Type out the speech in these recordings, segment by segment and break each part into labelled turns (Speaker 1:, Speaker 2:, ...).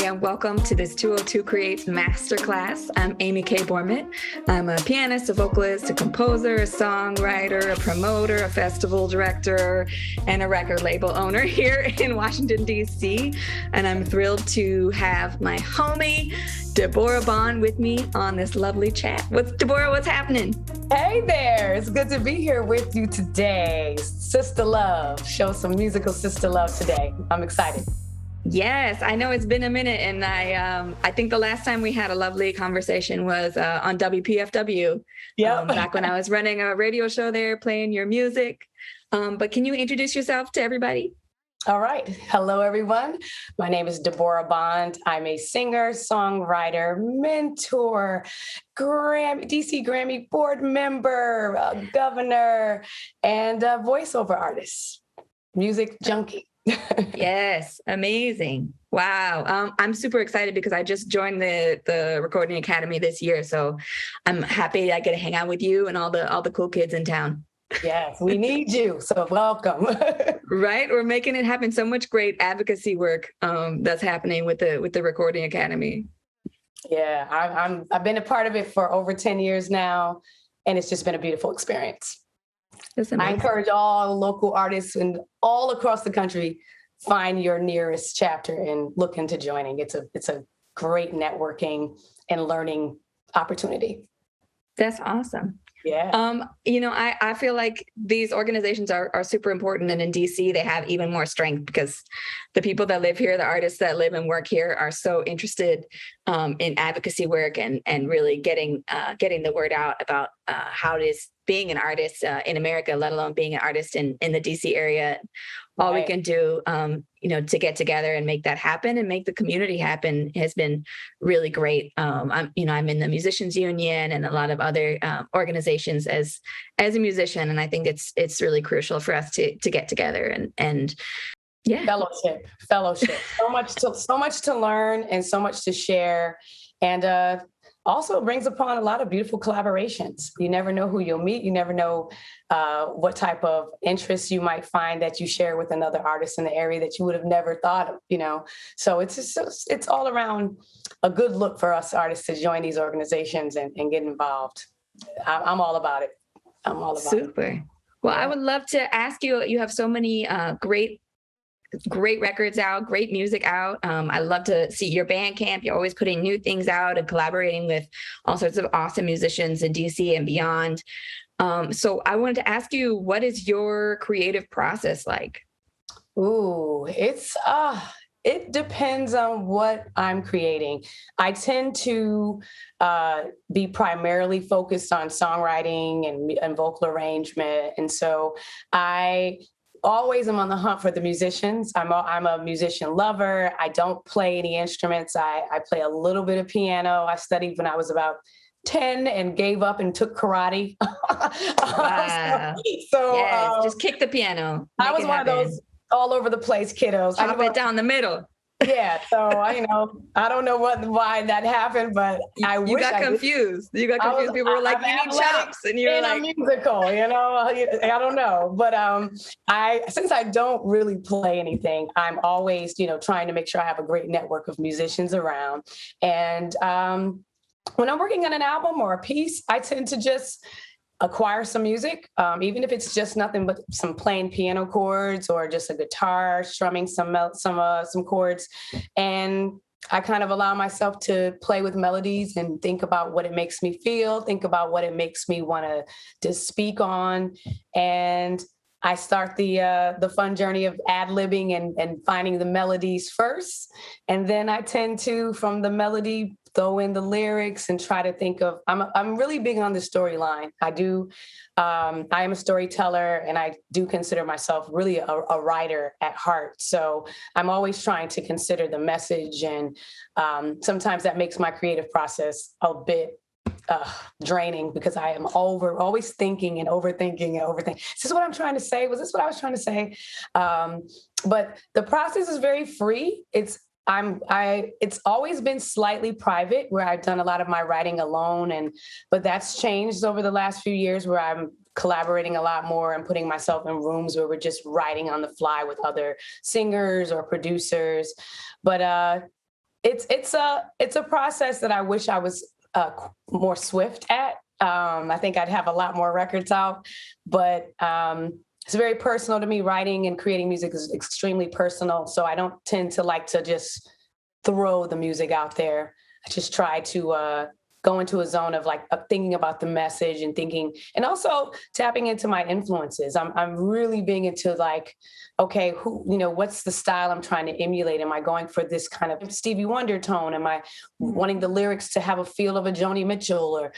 Speaker 1: and welcome to this 202 Creates Masterclass. I'm Amy K. Bormet. I'm a pianist, a vocalist, a composer, a songwriter, a promoter, a festival director, and a record label owner here in Washington, D.C. And I'm thrilled to have my homie, Deborah Bond, with me on this lovely chat. Deborah, what's happening?
Speaker 2: Hey there. It's good to be here with you today. Sister love. Show some musical sister love today. I'm excited.
Speaker 1: Yes, I know it's been a minute, and I think the last time we had a lovely conversation was on WPFW.
Speaker 2: Yep.
Speaker 1: Back when I was running a radio show there, playing your music. But can you introduce yourself to everybody?
Speaker 2: All right. Hello, everyone. My name is Deborah Bond. I'm a singer, songwriter, mentor, DC Grammy board member, governor, and a voiceover artist, music junkie.
Speaker 1: Yes, amazing. Wow. I'm super excited because I just joined the Recording Academy this year. So I'm happy I get to hang out with you and all the cool kids in town.
Speaker 2: Yes, we need you. So welcome.
Speaker 1: Right. We're making it happen. So much great advocacy work that's happening with the Recording Academy.
Speaker 2: Yeah, I've been a part of it for over 10 years now, and it's just been a beautiful experience. I encourage all local artists and all across the country, find your nearest chapter and look into joining. It's a great networking and learning opportunity.
Speaker 1: That's awesome.
Speaker 2: Yeah.
Speaker 1: I feel like these organizations are super important. And in DC, they have even more strength because the people that live here, the artists that live and work here are so interested in advocacy work and really getting the word out about how it is being an artist in America, let alone being an artist in the DC area. All we can do, to get together and make that happen and make the community happen has been really great. I'm in the Musicians Union and a lot of other organizations as a musician, and I think it's really crucial for us to get together and yeah,
Speaker 2: fellowship. So much to learn and so much to share, and also brings upon a lot of beautiful collaborations. You never know who you'll meet. You never know what type of interests you might find that you share with another artist in the area that you would have never thought of, So it's all around a good look for us artists to join these organizations and get involved. I'm all about it. I'm all about it.
Speaker 1: Super. Well, yeah. I would love to ask you, you have so many great records out, great music out. I love to see your Bandcamp. You're always putting new things out and collaborating with all sorts of awesome musicians in DC and beyond. So I wanted to ask you, what is your creative process like?
Speaker 2: Ooh, it depends on what I'm creating. I tend to be primarily focused on songwriting and vocal arrangement. And so I always am on the hunt for the musicians. I'm a musician lover. I don't play any instruments. I play a little bit of piano. I studied when I was about 10 and gave up and took karate.
Speaker 1: Wow. So just kick the piano.
Speaker 2: I was one of those all over the place kiddos.
Speaker 1: Chop it down the middle.
Speaker 2: Yeah, so I don't know why that happened, but
Speaker 1: you got confused. People were like, "You need chops," and you're like,
Speaker 2: "I'm musical." I don't know, but since I don't really play anything, I'm always trying to make sure I have a great network of musicians around. And when I'm working on an album or a piece, I tend to just acquire some music, even if it's just nothing but some plain piano chords or just a guitar strumming some chords, and I kind of allow myself to play with melodies and think about what it makes me feel, think about what it makes me want to speak on, and I start the fun journey of ad-libbing and finding the melodies first, and then I tend to, from the melody, throw in the lyrics and try to think of. I'm really big on the storyline. I am a storyteller, and I do consider myself really a writer at heart. So I'm always trying to consider the message, and sometimes that makes my creative process a bit draining because I am always thinking and overthinking. Is this what I'm trying to say? Was this what I was trying to say? But the process is very free. It's always been slightly private, where I've done a lot of my writing alone, but that's changed over the last few years, where I'm collaborating a lot more and putting myself in rooms where we're just writing on the fly with other singers or producers. But it's a process that I wish I was more swift at. I think I'd have a lot more records out, but it's very personal to me. Writing and creating music is extremely personal. So I don't tend to like to just throw the music out there. I just try to go into a zone of like thinking about the message and thinking, and also tapping into my influences. I'm really being into like, okay, what's the style I'm trying to emulate? Am I going for this kind of Stevie Wonder tone? Am I wanting the lyrics to have a feel of a Joni Mitchell? Or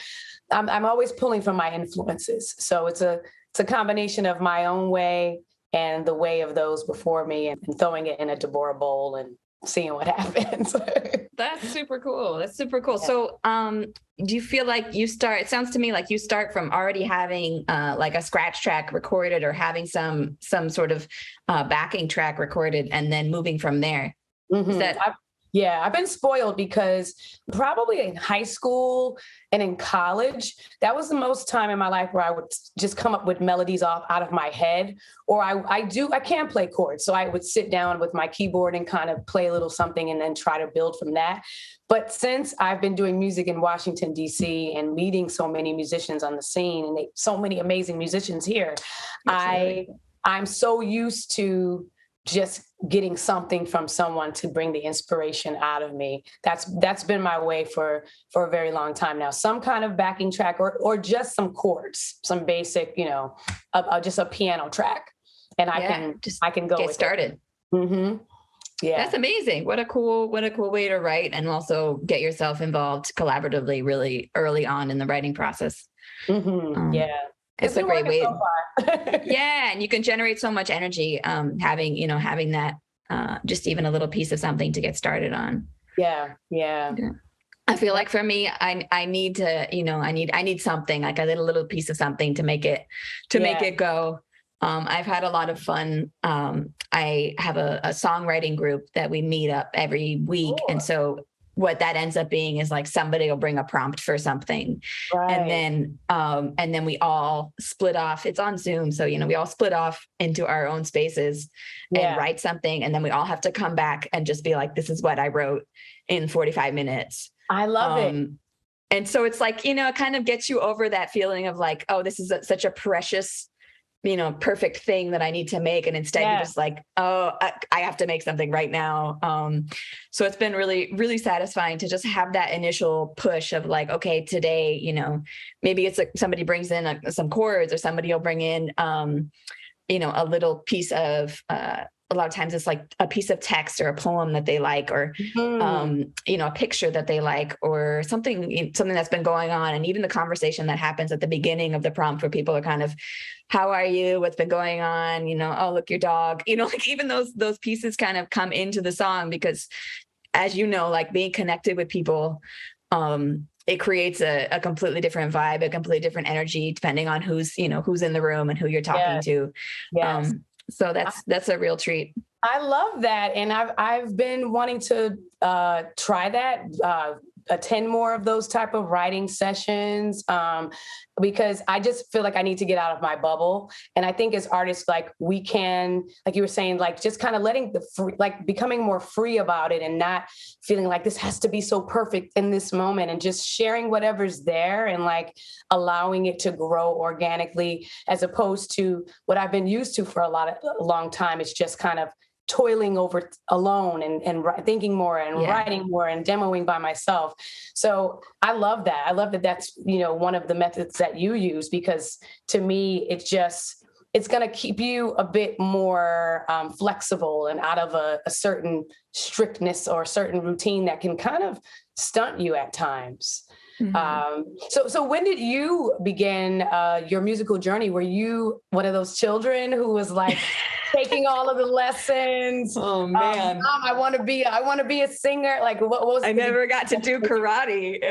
Speaker 2: I'm always pulling from my influences. So it's a combination of my own way and the way of those before me, and throwing it in a Deborah bowl and seeing what happens.
Speaker 1: That's super cool. That's super cool.
Speaker 2: Yeah.
Speaker 1: So, do you feel like it sounds to me like you start from already having like a scratch track recorded, or having some sort of backing track recorded, and then moving from there?
Speaker 2: Mm-hmm.
Speaker 1: Is that
Speaker 2: I've been spoiled because probably in high school and in college, that was the most time in my life where I would just come up with melodies out of my head. Or I can play chords. So I would sit down with my keyboard and kind of play a little something and then try to build from that. But since I've been doing music in Washington, D.C. and meeting so many musicians on the scene, and so many amazing musicians here, I'm so used to just getting something from someone to bring the inspiration out of me. That's been my way for a very long time now. Some kind of backing track, or just some chords, some basic, just a piano track, and I can go
Speaker 1: get started.
Speaker 2: Mm-hmm. Yeah,
Speaker 1: that's amazing. What a cool way to write, and also get yourself involved collaboratively really early on in the writing process.
Speaker 2: Mm-hmm. Yeah.
Speaker 1: It's a great way.
Speaker 2: So
Speaker 1: yeah. And you can generate so much energy, having that, just even a little piece of something to get started on.
Speaker 2: Yeah.
Speaker 1: I feel like for me, I need to, I need something, like a little piece of something to make it go. I've had a lot of fun. I have a songwriting group that we meet up every week. Cool. And so what that ends up being is like somebody will bring a prompt for something. Right. And then we all split off. It's on Zoom. So, we all split off into our own spaces and write something. And then we all have to come back and just be like, this is what I wrote in 45 minutes.
Speaker 2: I love it.
Speaker 1: And so it's like, it kind of gets you over that feeling of like, oh, this is such a precious, perfect thing that I need to make. And instead you're just like, oh, I have to make something right now. So it's been really, really satisfying to just have that initial push of like, okay, today, maybe it's like somebody brings in some chords, or somebody will bring in, a little piece of, a lot of times it's like a piece of text or a poem that they like, or, a picture that they like, or something that's been going on. And even the conversation that happens at the beginning of the prompt, where people are kind of, how are you? What's been going on? Oh, look, your dog, like even those pieces kind of come into the song, because as like being connected with people, it creates a completely different vibe, a completely different energy, depending on who's in the room and who you're talking to.
Speaker 2: Yes.
Speaker 1: So that's a real treat.
Speaker 2: I love that. And I've been wanting to try that, attend more of those type of writing sessions, because I just feel like I need to get out of my bubble. And I think as artists, like we can, like you were saying, like just kind of letting becoming more free about it, and not feeling like this has to be so perfect in this moment, and just sharing whatever's there, and like allowing it to grow organically, as opposed to what I've been used to for a long time. It's just kind of toiling over alone, and thinking more, and writing more, and demoing by myself. So I love that. I love that that's, one of the methods that you use, because to me, it's going to keep you a bit more flexible and out of a certain strictness or a certain routine that can kind of stunt you at times. Mm-hmm. So when did you begin your musical journey? Were you one of those children who was like taking all of the lessons?
Speaker 1: Oh man,
Speaker 2: Mom, I want to be a singer. Like what was?
Speaker 1: I never got to do karate.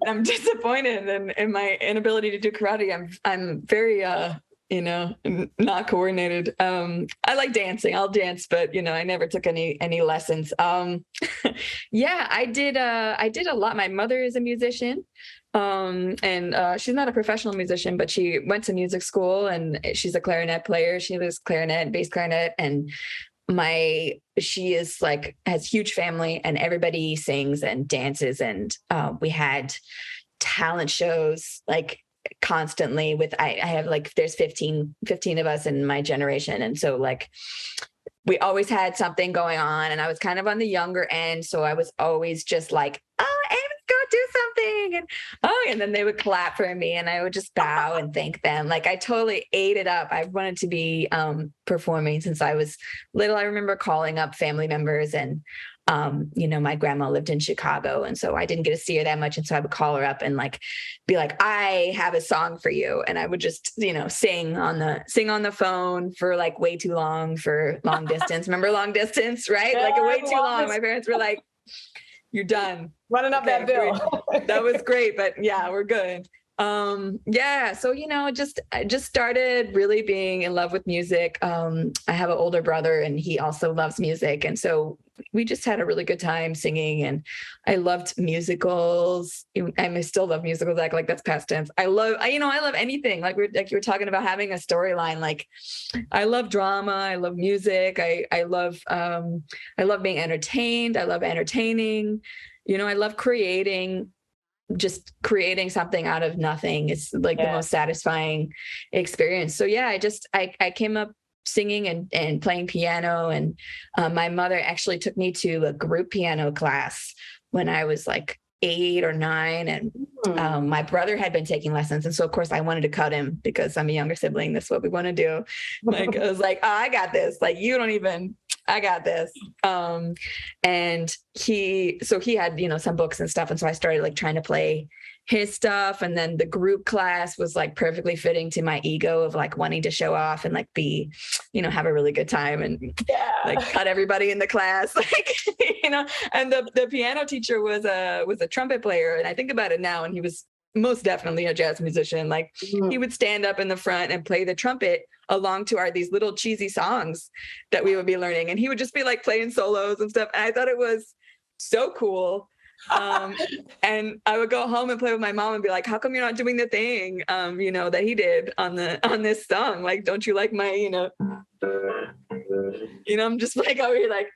Speaker 1: I'm disappointed in my inability to do karate. I'm very not coordinated. I like dancing. I'll dance, but I never took any lessons. Yeah, I did a lot. My mother is a musician. And she's not a professional musician, but she went to music school, and she's a clarinet player. She was clarinet, bass clarinet. And she is like, has huge family and everybody sings and dances. And we had talent shows like constantly with, I have like, there's 15 of us in my generation. And so like, we always had something going on, and I was kind of on the younger end. So I was always just like, oh, Amy's go do something. And then they would clap for me and I would just bow and thank them. Like I totally ate it up. I wanted to be performing since I was little. I remember calling up family members and my grandma lived in Chicago. And so I didn't get to see her that much. And so I would call her up and like, be like, I have a song for you. And I would just, sing on the phone for like way too long for long distance. Remember long distance, right?
Speaker 2: Yeah,
Speaker 1: like way too long. My parents were like, you're done.
Speaker 2: Running up that bill.
Speaker 1: That was great. But yeah, we're good. So, I just started really being in love with music. I have an older brother and he also loves music. And so we just had a really good time singing, and I loved musicals. I still love musicals. Like that's past tense. I love anything. Like you were talking about having a storyline. Like I love drama. I love music. I love being entertained. I love entertaining. I love creating something out of nothing. It's like the most satisfying experience. So yeah, I came up singing and playing piano. And my mother actually took me to a group piano class when I was like 8 or 9. And my brother had been taking lessons. And so of course I wanted to cut him because I'm a younger sibling. That's what we want to do. Like, I was like, oh, I got this. Like, I got this. And he had, some books and stuff. And so I started like trying to play his stuff. And then the group class was like perfectly fitting to my ego of like wanting to show off and like be, have a really good time and like cut everybody in the class. Like, and the piano teacher was a trumpet player. And I think about it now, and he was most definitely a jazz musician. Like he would stand up in the front and play the trumpet along to these little cheesy songs that we would be learning. And he would just be like playing solos and stuff. And I thought it was so cool. And I would go home and play with my mom and be like, how come you're not doing the thing, that he did on this song? Like, don't you like my, I'm just like, over here, like,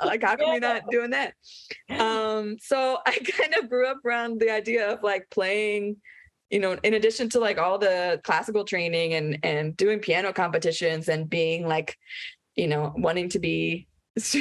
Speaker 1: like, how come you're not doing that? So I kind of grew up around the idea of like playing, in addition to like all the classical training and doing piano competitions and being like, wanting to be,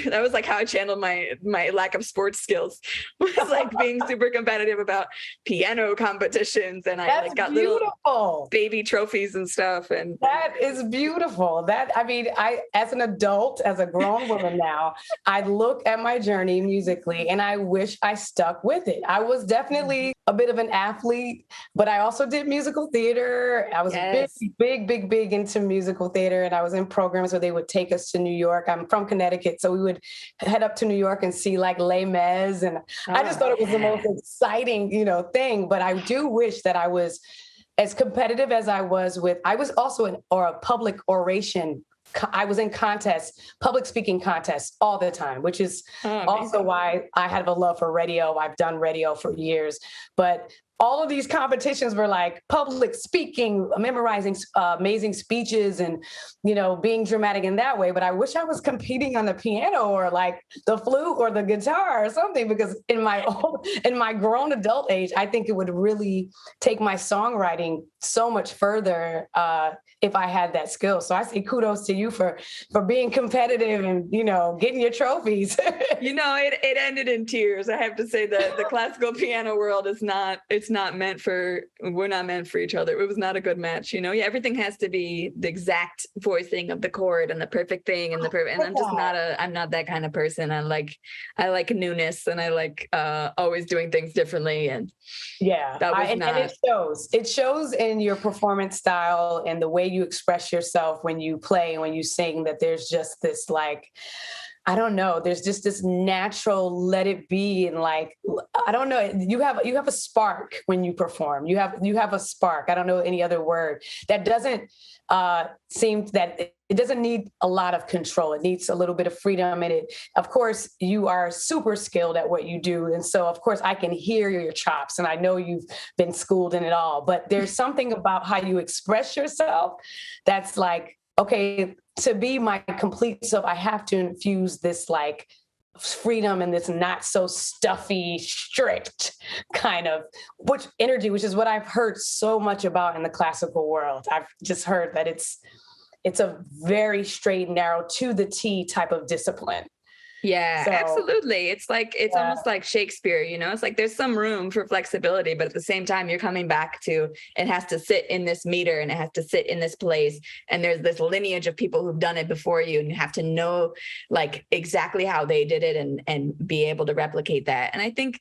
Speaker 1: that was like how I channeled my lack of sports skills, was like being super competitive about piano competitions. And I like got little baby trophies and stuff. And
Speaker 2: that is beautiful. I, as an adult, as a grown woman now, I look at my journey musically and I wish I stuck with it. I was definitely a bit of an athlete, but I also did musical theater. I was big into musical theater, and I was in programs where they would take us to New York. I'm from Connecticut, so we would head up to New York and see like Les Mis, and I just thought it was the most exciting, thing. But I do wish that I was as competitive as I was also in a public oration. I was in public speaking contests all the time, which is also why I have a love for radio. I've done radio for years, but all of these competitions were like public speaking, memorizing amazing speeches and, being dramatic in that way. But I wish I was competing on the piano or like the flute or the guitar or something, because in my grown adult age, I think it would really take my songwriting so much further if I had that skill. So I say kudos to you for being competitive and, getting your trophies.
Speaker 1: It ended in tears. I have to say that the classical piano world we're not meant for each other. It was not a good match. Everything has to be the exact voicing of the chord and the perfect thing and and I'm just I'm not that kind of person. I like newness, and I like always doing things differently. And and it shows in your performance style and the way you express yourself when you play and when you sing, that there's just this like, I don't know, there's just this natural let it be. And like, I don't know, you have a spark when you perform. You have a spark. I don't know any other word that doesn't seem that it doesn't need a lot of control. It needs a little bit of freedom in it. Of course, you are super skilled at what you do. And so, of course, I can hear your chops, and I know you've been schooled in it all, but there's something about how you express yourself that's like,
Speaker 2: okay, to be my complete self, I have to infuse this like freedom and this not so stuffy, strict kind of which energy, which is what I've heard so much about in the classical world. I've just heard that it's a very straight and narrow to the T type of discipline.
Speaker 1: Yeah,
Speaker 2: So,
Speaker 1: absolutely. It's like, it's
Speaker 2: yeah,
Speaker 1: almost like Shakespeare, you know, it's like there's some room for flexibility, but at the same time, you're coming back to, it has to sit in this meter and it has to sit in this place. And there's this lineage of people who've done it before you, and you have to know like exactly how they did it and be able to replicate that. And I think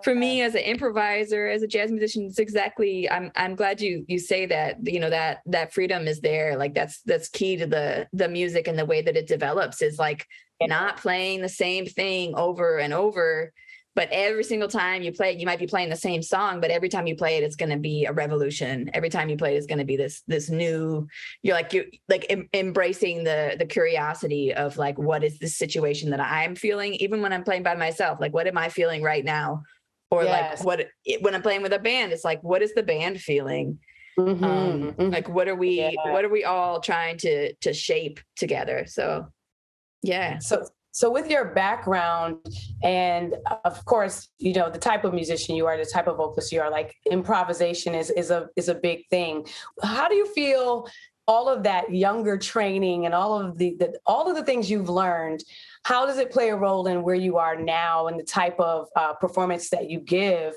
Speaker 1: for me as an improviser, as a jazz musician, it's exactly, I'm glad you say that, you know, that freedom is there. Like that's key to the music, and the way that it develops is like, not playing the same thing over and over, but every single time you play it, you might be playing the same song, but every time you play it, it's going to be a revolution. Every time you play it, it's going to be this new, you're embracing the curiosity of like, what is this situation that I'm feeling? Even when I'm playing by myself, like, what am I feeling right now? Or
Speaker 2: yes.
Speaker 1: like when I'm playing with a band, it's like, what is the band feeling? Like, what are we all trying to shape together? So yeah.
Speaker 2: So with your background and of course, you know, the type of musician you are, the type of vocalist you are, like improvisation is a big thing. How do you feel all of that younger training and all of the things you've learned, how does it play a role in where you are now and the type of performance that you give?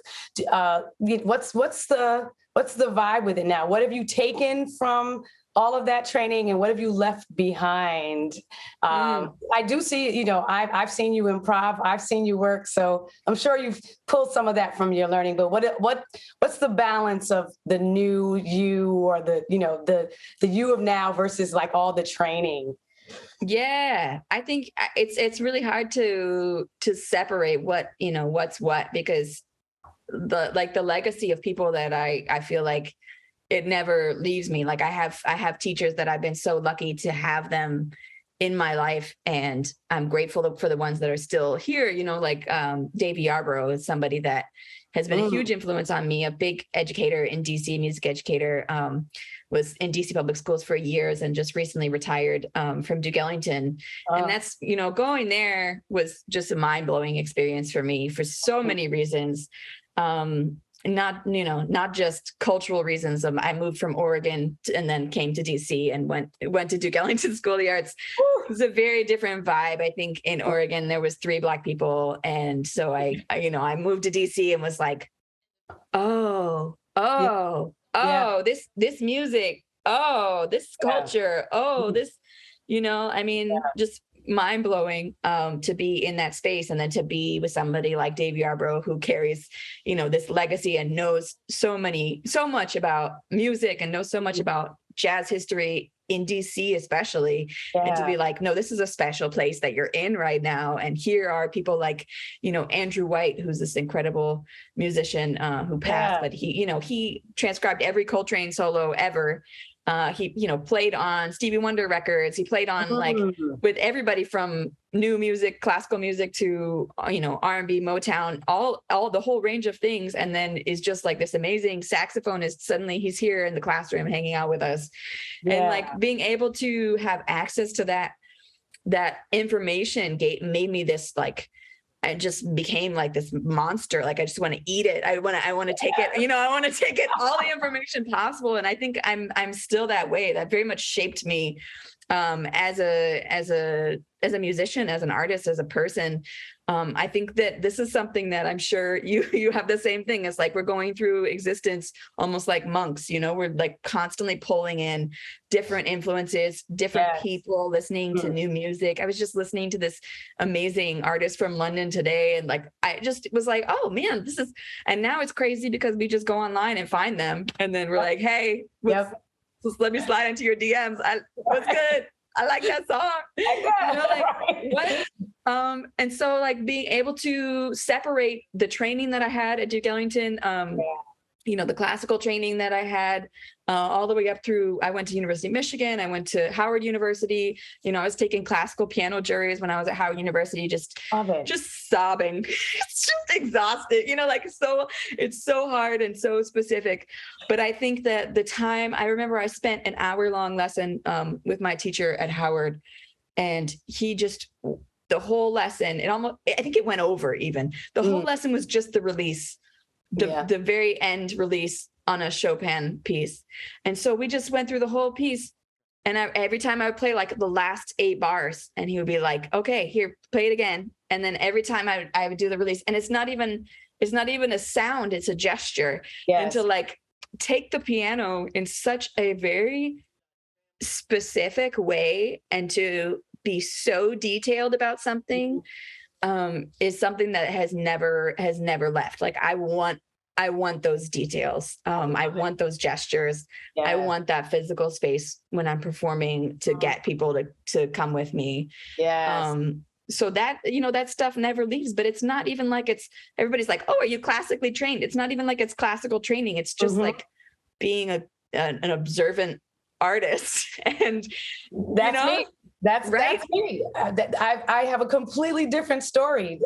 Speaker 2: What's the vibe with it now? What have you taken from all of that training and what have you left behind? I do see, you know, I've seen you improv, I've seen you work, so I'm sure you've pulled some of that from your learning, but what's the balance of the new you, or the you of now versus like all the training?
Speaker 1: Yeah, I think it's really hard to separate what's what, because the legacy of people that I feel like it never leaves me. Like I have teachers that I've been so lucky to have them in my life, and I'm grateful for the ones that are still here, you know, like Davey Yarborough is somebody that has been a huge influence on me, a big educator in DC, music educator, was in DC public schools for years and just recently retired from Duke Ellington. And that's, you know, going there was just a mind-blowing experience for me for so many reasons. Not just cultural reasons. I moved from Oregon and then came to DC and went to Duke Ellington School of the Arts. It was a very different vibe. I think in Oregon there was 3 Black people, and so I moved to DC and was like, this music, this culture, this, I mean, just mind blowing to be in that space, and then to be with somebody like Dave Yarbrough, who carries, this legacy and knows so much about music and knows so much about jazz history in DC, especially, and to be like, no, this is a special place that you're in right now. And here are people like, Andrew White, who's this incredible musician who passed, but he transcribed every Coltrane solo ever. He, played on Stevie Wonder records. He played on like with everybody from new music, classical music to, R&B, Motown, all the whole range of things. And then is just like this amazing saxophonist. Suddenly he's here in the classroom hanging out with us. And like being able to have access to that information made me this, like, I just became like this monster. Like, I just want to eat it. I want to take it, I want to take it all the information possible. And I think I'm still that way. That very much shaped me as a musician, as an artist, as a person. I think that this is something that I'm sure you have the same thing. It's like we're going through existence almost like monks, we're like constantly pulling in different influences, different people, listening to new music. I was just listening to this amazing artist from London today. And like, I just was like, oh man, and now it's crazy because we just go online and find them. And then we're like, hey, just let me slide into your DMs. What's good? I like that song. What? And so like being able to separate the training that I had at Duke Ellington, the classical training that I had, all the way up through, I went to University of Michigan. I went to Howard University. I was taking classical piano juries when I was at Howard University, just sobbing, it's just exhausted, it's so hard and so specific. But I think that I remember I spent an hour-long lesson with my teacher at Howard, and the whole lesson, I think it went over even. The whole lesson was just the release, the very end release on a Chopin piece. And so we just went through the whole piece. And every time I would play like the last 8 bars, and he would be like, okay, here, play it again. And then every time I would do the release, and it's not even a sound, it's a gesture. Yes. And to like take the piano in such a very specific way and to be so detailed about something is something that has never left. Like I want those details. I want those gestures. Yeah. I want that physical space when I'm performing to get people to come with me. Yes. So that, that stuff never leaves, but it's not even like everybody's like, oh, are you classically trained? It's not even like it's classical training. It's just like being an observant artist. And
Speaker 2: that's me. That's me. I have a completely different story.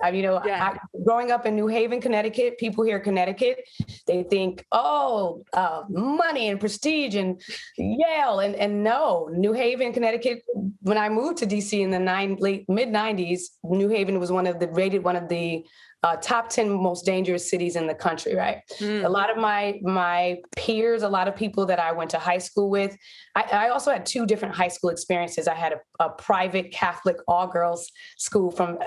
Speaker 2: Growing up in New Haven, Connecticut, people hear Connecticut, they think, money and prestige and Yale. And no, New Haven, Connecticut, when I moved to DC in the mid-90s, New Haven was rated one of the top 10 most dangerous cities in the country, right? A lot of my peers, a lot of people that I went to high school with, I also had 2 different high school experiences. I had a private Catholic all-girls school from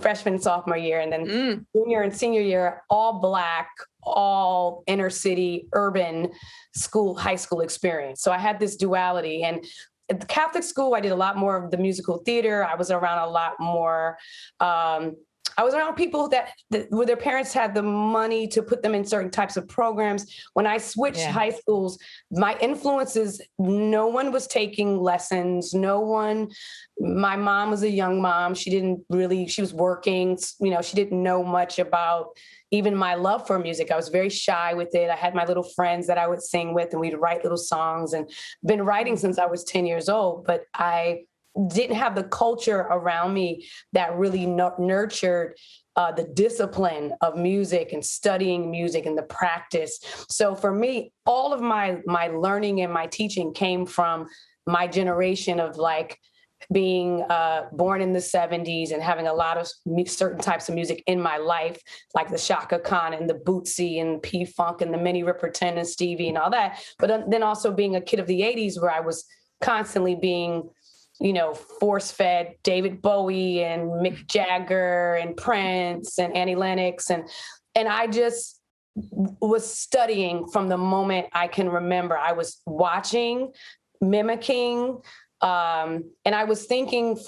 Speaker 2: freshman and sophomore year, and then junior and senior year, all Black, all inner city, urban high school experience. So I had this duality. And at the Catholic school, I did a lot more of the musical theater. I was around a lot more I was around people that where their parents had the money to put them in certain types of programs. When I switched high schools, my influences, no one was taking lessons. My mom was a young mom. She was working, she didn't know much about even my love for music. I was very shy with it. I had my little friends that I would sing with, and we'd write little songs, and been writing since I was 10 years old, but I didn't have the culture around me that really nurtured the discipline of music and studying music and the practice. So for me, all of my learning and my teaching came from my generation of like being born in the 70s and having a lot of certain types of music in my life, like the Shaka Khan and the Bootsy and P-Funk and the Minnie Riperton and Stevie and all that. But then also being a kid of the 80s, where I was constantly being force-fed David Bowie and Mick Jagger and Prince and Annie Lennox. And I just was studying from the moment I can remember. I was watching, mimicking, and I was thinking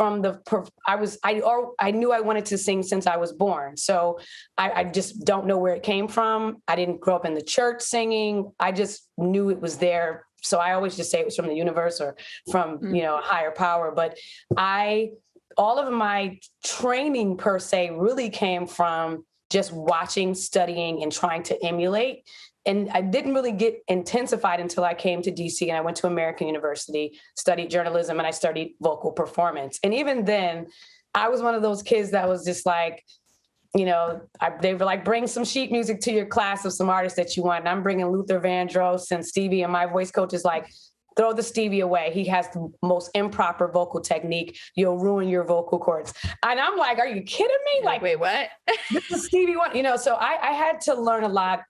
Speaker 2: I knew I wanted to sing since I was born. So I just don't know where it came from. I didn't grow up in the church singing. I just knew it was there. So I always just say it was from the universe or from, a higher power. But all of my training per se really came from just watching, studying, and trying to emulate. And I didn't really get intensified until I came to DC and I went to American University, studied journalism, and I studied vocal performance. And even then, I was one of those kids that was just like, they were like, bring some sheet music to your class of some artists that you want. And I'm bringing Luther Vandross and Stevie, and my voice coach is like, throw the Stevie away. He has the most improper vocal technique. You'll ruin your vocal cords. And I'm like, are you kidding me? Like,
Speaker 1: wait, what?
Speaker 2: This is Stevie one, so I had to learn a lot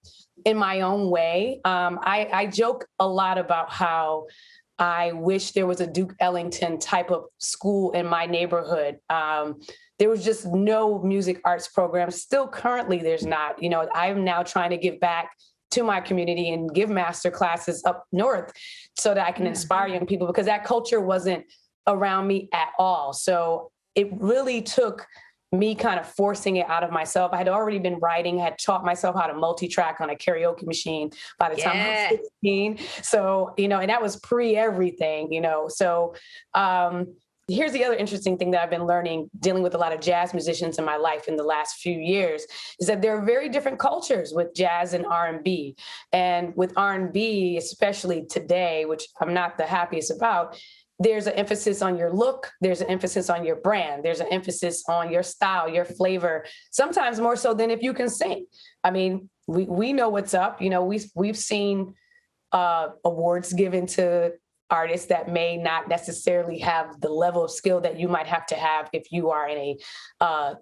Speaker 2: in my own way. I joke a lot about how I wish there was a Duke Ellington type of school in my neighborhood. There was just no music arts program. Still currently there's not. I'm now trying to give back to my community and give master classes up north so that I can inspire young people, because that culture wasn't around me at all. So it really took me kind of forcing it out of myself. I had already been writing, had taught myself how to multi-track on a karaoke machine by the time I was 16. So, and that was pre everything, So here's the other interesting thing that I've been learning dealing with a lot of jazz musicians in my life in the last few years is that there are very different cultures with jazz and R&B. And with R&B, especially today, which I'm not the happiest about, there's an emphasis on your look. There's an emphasis on your brand. There's an emphasis on your style, your flavor, sometimes more so than if you can sing. I mean, we know what's up. You know, we've seen awards given to artists that may not necessarily have the level of skill that you might have to have if you are in a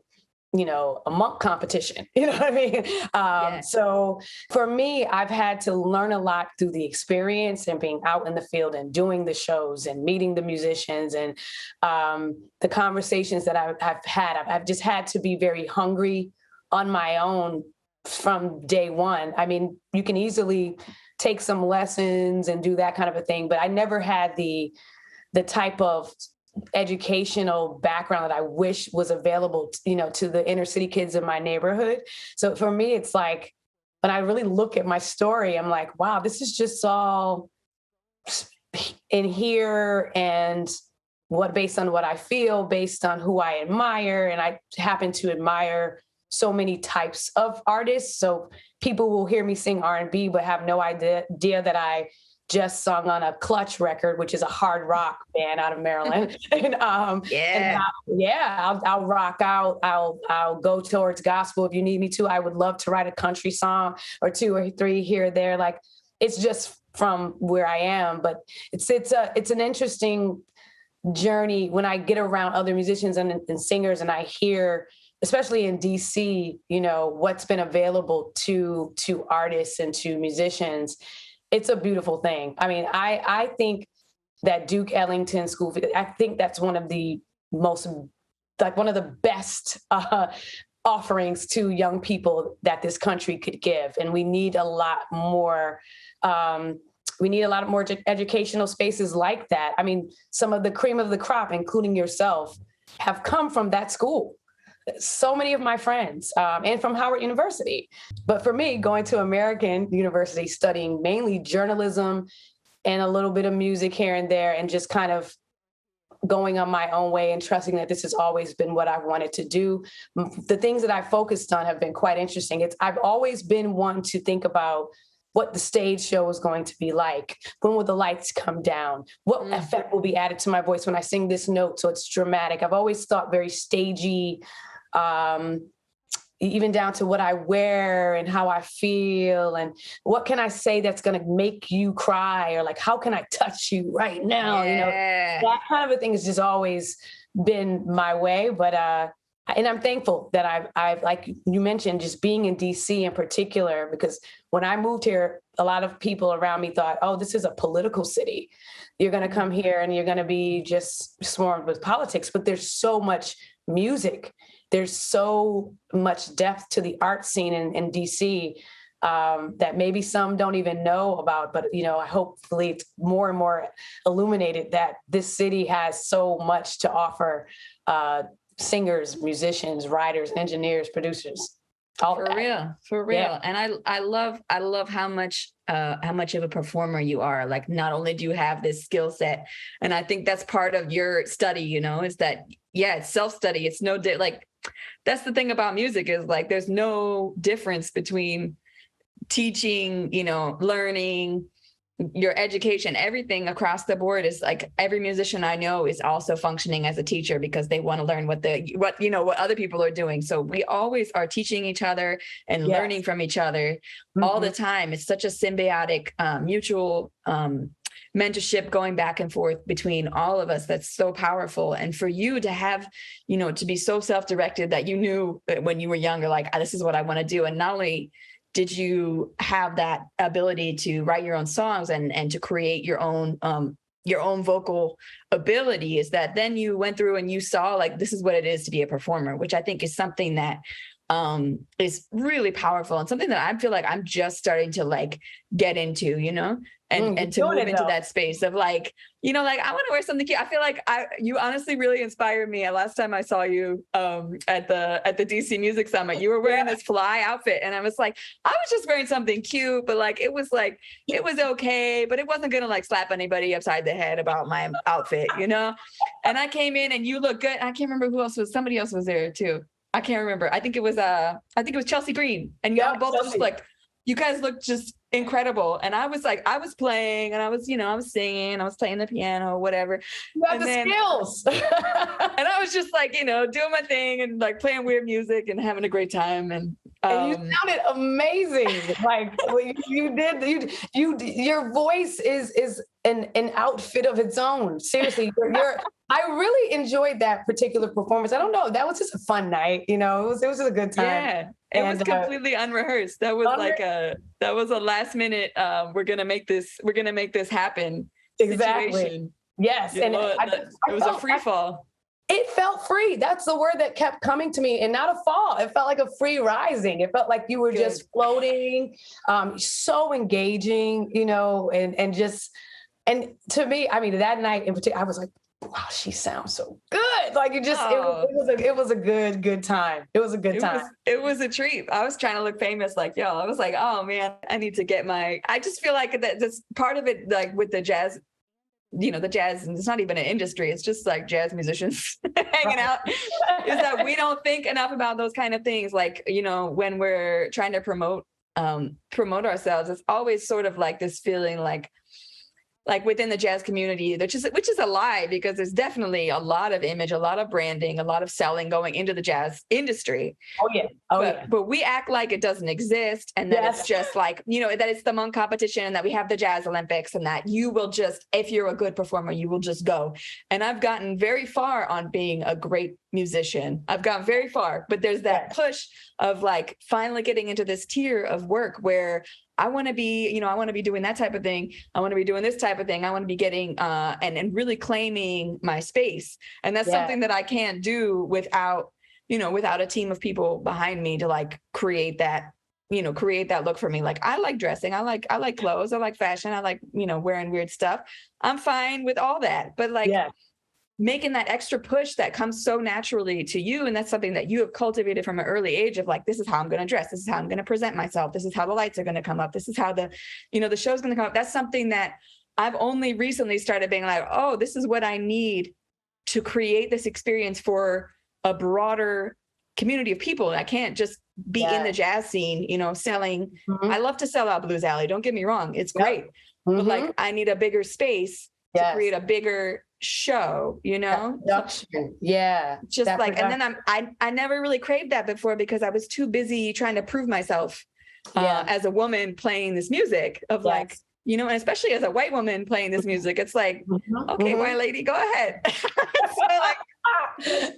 Speaker 2: monk competition, you know what I mean?
Speaker 1: Yes.
Speaker 2: So for me, I've had to learn a lot through the experience and being out in the field and doing the shows and meeting the musicians and the conversations that I've had. I've just had to be very hungry on my own from day one. I mean, you can easily take some lessons and do that kind of a thing, but I never had the type of educational background that I wish was available, to the inner city kids in my neighborhood. So for me, it's like, when I really look at my story, I'm like, wow, this is just all in here, and based on what I feel, based on who I admire. And I happen to admire so many types of artists. So people will hear me sing R&B, but have no idea that I just sung on a Clutch record, which is a hard rock band out of Maryland. I'll rock out. I'll go towards gospel if you need me to. I would love to write a country song or two or three here or there. Like, it's just from where I am, but it's an interesting journey when I get around other musicians and singers, and I hear, especially in DC, what's been available to artists and to musicians. It's a beautiful thing. I mean, I think that Duke Ellington School, I think that's one of the best offerings to young people that this country could give. And we need a lot more. We need a lot more educational spaces like that. I mean, some of the cream of the crop, including yourself, have come from that school. So many of my friends, and from Howard University. But for me, going to American University, studying mainly journalism and a little bit of music here and there, and just kind of going on my own way and trusting that this has always been what I've wanted to do. The things that I focused on have been quite interesting. I've always been one to think about what the stage show is going to be like. When will the lights come down? What effect will be added to my voice when I sing this note so it's dramatic? I've always thought very stagey, even down to what I wear and how I feel and what can I say that's going to make you cry, or like, how can I touch you right now?
Speaker 1: Yeah.
Speaker 2: That kind of a thing has just always been my way. But, and I'm thankful that I've, like you mentioned, just being in DC in particular, because when I moved here, a lot of people around me thought, oh, this is a political city. You're going to come here and you're going to be just swarmed with politics, but there's so much music. There's so much depth to the art scene in DC that maybe some don't even know about. But, hopefully it's more and more illuminated that this city has so much to offer singers, musicians, writers, engineers, producers.
Speaker 1: For real.
Speaker 2: Yeah.
Speaker 1: And I love how much of a performer you are. Like, not only do you have this skill set, and I think that's part of your study, is that, it's self-study. It's that's the thing about music, is like, there's no difference between teaching, learning, your education, everything across the board is like, every musician I know is also functioning as a teacher because they want to learn what other people are doing. So we always are teaching each other and learning from each other all the time. It's such a symbiotic, mutual, mentorship going back and forth between all of us. That's so powerful. And for you to have, to be so self-directed that you knew when you were younger, like, this is what I want to do. And not only did you have that ability to write your own songs and to create your own vocal ability, is that then you went through and you saw, like, this is what it is to be a performer, which I think is something that is really powerful and something that I feel like I'm just starting to like get into, you know, and to move into that space of like, you know, like I want to wear something cute. I feel like you honestly really inspired me. Last time I saw you at the DC Music Summit, you were wearing this fly outfit, and I was like, I was just wearing something cute, but like it was okay, but it wasn't gonna like slap anybody upside the head about my outfit, you know. And I came in and you look good. I can't remember who else was. Somebody else was there too. I can't remember. I think it was Chelsea Green, and y'all both just like, you guys look just incredible. And I was like, I was playing and I was singing, I was playing the piano, whatever.
Speaker 2: You have skills.
Speaker 1: And I was just like, you know, doing my thing and like playing weird music and having a great time. And
Speaker 2: you sounded amazing. Like your voice is an outfit of its own. Seriously, I really enjoyed that particular performance. I don't know. That was just a fun night. You know, it was a good time.
Speaker 1: Yeah. It was completely unrehearsed. That was that was a last minute, we're going to make this happen.
Speaker 2: Exactly.
Speaker 1: Situation.
Speaker 2: Yes.
Speaker 1: You know, it was a free fall.
Speaker 2: It felt free. That's the word that kept coming to me, and not a fall. It felt like a free rising. It felt like you were just floating, so engaging, you know, and to me, I mean, that night in particular, I was like, wow, she sounds so good. Like it was a good time. It was a good time.
Speaker 1: It was a treat. I was trying to look famous like y'all. I was like, oh man, I need to get I just feel like that's part of it, like with the jazz, you know, the jazz, and it's not even an industry. It's just like jazz musicians hanging out, is that we don't think enough about those kind of things. Like, you know, when we're trying to promote ourselves, it's always sort of like this feeling like within the jazz community, which is a lie, because there's definitely a lot of image, a lot of branding, a lot of selling going into the jazz industry. But we act like it doesn't exist, and that it's just like, you know, that it's the Monk competition, and that we have the Jazz Olympics, and that you will just, if you're a good performer, you will just go. And I've gotten very far on being a great musician. I've gotten very far, but there's that push of like finally getting into this tier of work where I want to be, you know, I want to be doing that type of thing. I want to be doing this type of thing. I want to be getting and really claiming my space. And that's something that I can't do without a team of people behind me to like create that look for me. Like I like dressing. I like clothes. I like fashion. I like, you know, wearing weird stuff. I'm fine with all that. But like making that extra push that comes so naturally to you. And that's something that you have cultivated from an early age of like, this is how I'm going to dress. This is how I'm going to present myself. This is how the lights are going to come up. This is how the show's going to come up. That's something that I've only recently started being like, oh, this is what I need to create this experience for a broader community of people. I can't just be in the jazz scene, you know, selling. I love to sell out Blues Alley. Don't get me wrong. It's great. But like, I need a bigger space to create a bigger show, you know?
Speaker 2: Just
Speaker 1: like, and then I never really craved that before, because I was too busy trying to prove myself as a woman playing this music of like, you know, and especially as a white woman playing this music, it's like, okay, white lady, go ahead. So like,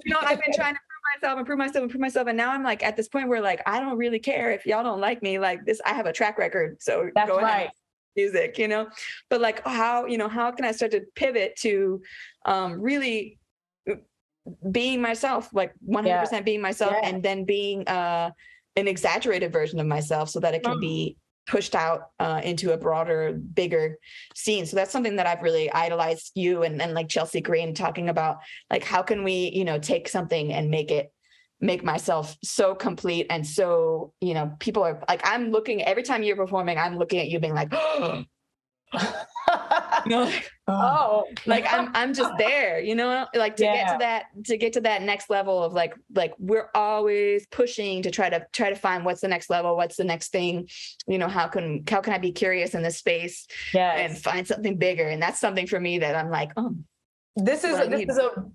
Speaker 1: you know, I've been trying to prove myself. And now I'm like at this point where like, I don't really care if y'all don't like me like this. I have a track record. So go ahead. Music, you know, but like how can I start to pivot to really being myself, like 100% being myself, and then being an exaggerated version of myself so that it can be pushed out into a broader, bigger scene. So that's something that I've really idolized you and like Chelsea Green talking about, like, how can we, you know, take something and make myself so complete. And so, you know, people are like, I'm looking, every time you're performing, I'm looking at you being like, oh, you know, like I'm just there, you know, like to get to that next level of like we're always pushing to try to find what's the next level, what's the next thing, you know, how can I be curious in this space and find something bigger. And that's something for me that I'm like, oh,
Speaker 2: this is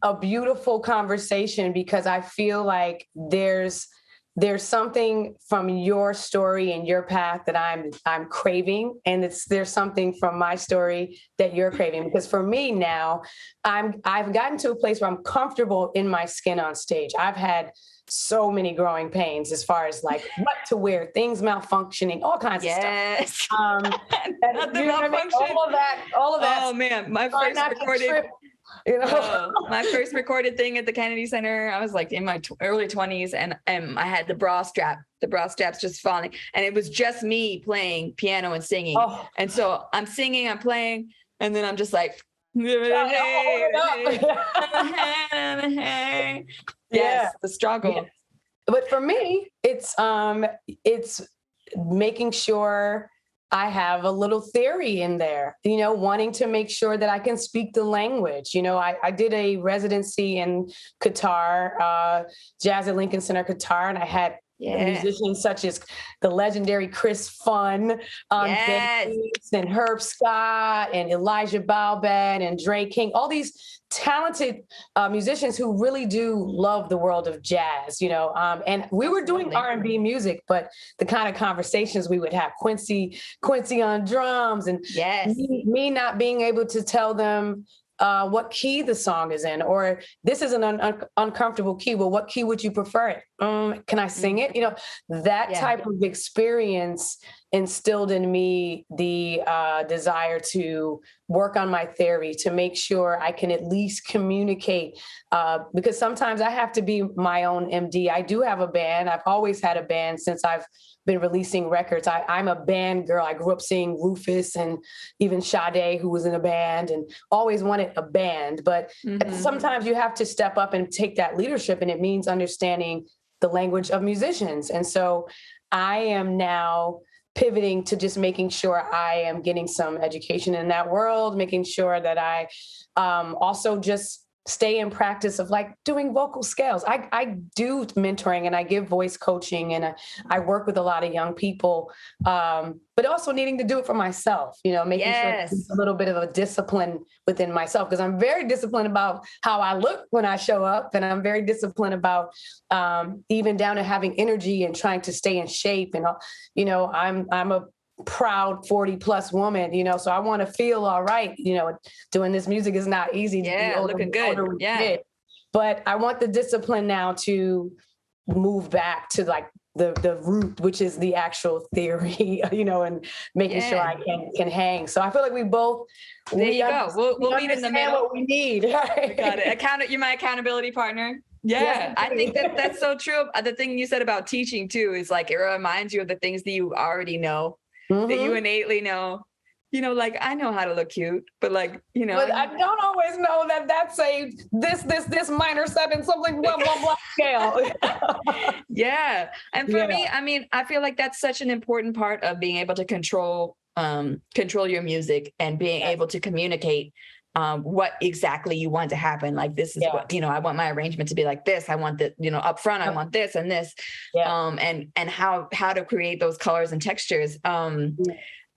Speaker 2: a beautiful conversation, because I feel like there's something from your story and your path that I'm craving, and there's something from my story that you're craving. Because for me now, I've gotten to a place where I'm comfortable in my skin on stage. I've had so many growing pains as far as like what to wear, things malfunctioning, all kinds of stuff.
Speaker 1: Nothing malfunction.
Speaker 2: All of that.
Speaker 1: Oh man, my first recording.
Speaker 2: you know.
Speaker 1: Oh, my first recorded thing at the Kennedy Center, I was like in my early 20s, and I had the bra straps just falling, and it was just me playing piano and singing.
Speaker 2: Oh.
Speaker 1: And so I'm singing, I'm playing, and then I'm just like,
Speaker 2: Yes,
Speaker 1: yes, the struggle.
Speaker 2: Yeah. But for me, it's making sure I have a little theory in there, you know, wanting to make sure that I can speak the language. You know, I did a residency in Qatar, Jazz at Lincoln Center, Qatar, and I had musicians such as the legendary Chris Funn on bass, and Herb Scott and Elijah Balbad and Dre King, all these talented musicians who really do love the world of jazz, you know, and we were doing R&B music, but the kind of conversations we would have, Quincy on drums, and me not being able to tell them what key the song is in, or this is an uncomfortable key. Well, what key would you prefer it? Can I sing it? You know, that type of experience instilled in me the desire to work on my theory, to make sure I can at least communicate, because sometimes I have to be my own MD. I do have a band. I've always had a band since I've been releasing records. I'm a band girl. I grew up seeing Rufus and even Sade, who was in a band, and always wanted a band. But sometimes you have to step up and take that leadership, and it means understanding the language of musicians. And so I am now pivoting to just making sure I am getting some education in that world, making sure that I also just stay in practice of like doing vocal scales. I do mentoring and I give voice coaching, and I work with a lot of young people, but also needing to do it for myself, you know, making sure there's a little bit of a discipline within myself, because I'm very disciplined about how I look when I show up. And I'm very disciplined about even down to having energy and trying to stay in shape. And, you know, I'm a proud 40 plus woman, you know, so I want to feel all right. You know, doing this music is not easy.
Speaker 1: Looking good.
Speaker 2: But I want the discipline now to move back to like the root, which is the actual theory, you know, and making sure I can hang. So I feel like we both,
Speaker 1: there you go. We'll meet in the middle.
Speaker 2: What we need. Right?
Speaker 1: We got it. You're my accountability partner. Yeah, I think that's so true. The thing you said about teaching too is like, it reminds you of the things that you already know. That you innately know, you know, like I know how to look cute, but like, you know,
Speaker 2: but I don't always know that that's a this minor seven something blah blah blah scale.
Speaker 1: Yeah, and for me, I mean, I feel like that's such an important part of being able to control your music and being able to communicate what exactly you want to happen. Like, this is what, you know, I want my arrangement to be like this. I want the, you know, up front, I want this and this, and how to create those colors and textures.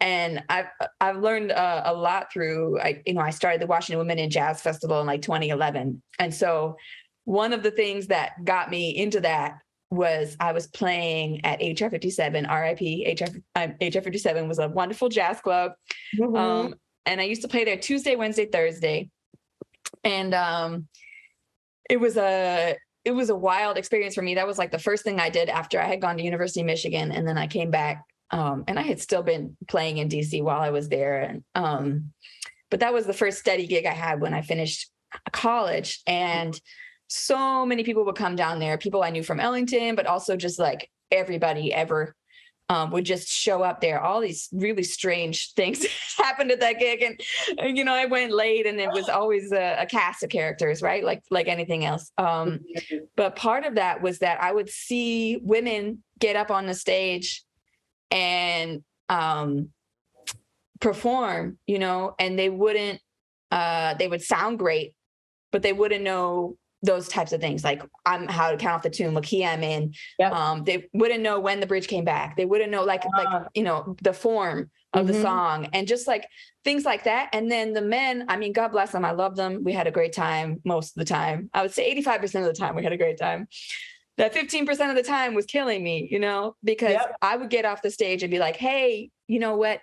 Speaker 1: And I've learned a lot through, I started the Washington Women in Jazz Festival in like 2011. And so one of the things that got me into that was I was playing at HR 57, RIP. HR 57 was a wonderful jazz club. And I used to play there Tuesday, Wednesday, Thursday. And it was a wild experience for me. That was like the first thing I did after I had gone to University of Michigan. And then I came back, and I had still been playing in DC while I was there. And but that was the first steady gig I had when I finished college. And so many people would come down there, people I knew from Ellington, but also just like everybody ever would just show up there. All these really strange things happened at that gig. And, you know, I went late, and it was always a cast of characters, right? Like anything else. But part of that was that I would see women get up on the stage and perform, you know, and they would sound great, but they wouldn't know those types of things, like how to count off the tune, what key I'm in. They wouldn't know when the bridge came back. They wouldn't know like you know, the form of the song, and just like things like that. And then the men, I mean, God bless them, I love them. We had a great time most of the time. I would say 85% of the time we had a great time. That 15% of the time was killing me, you know, because I would get off the stage and be like, hey, you know what?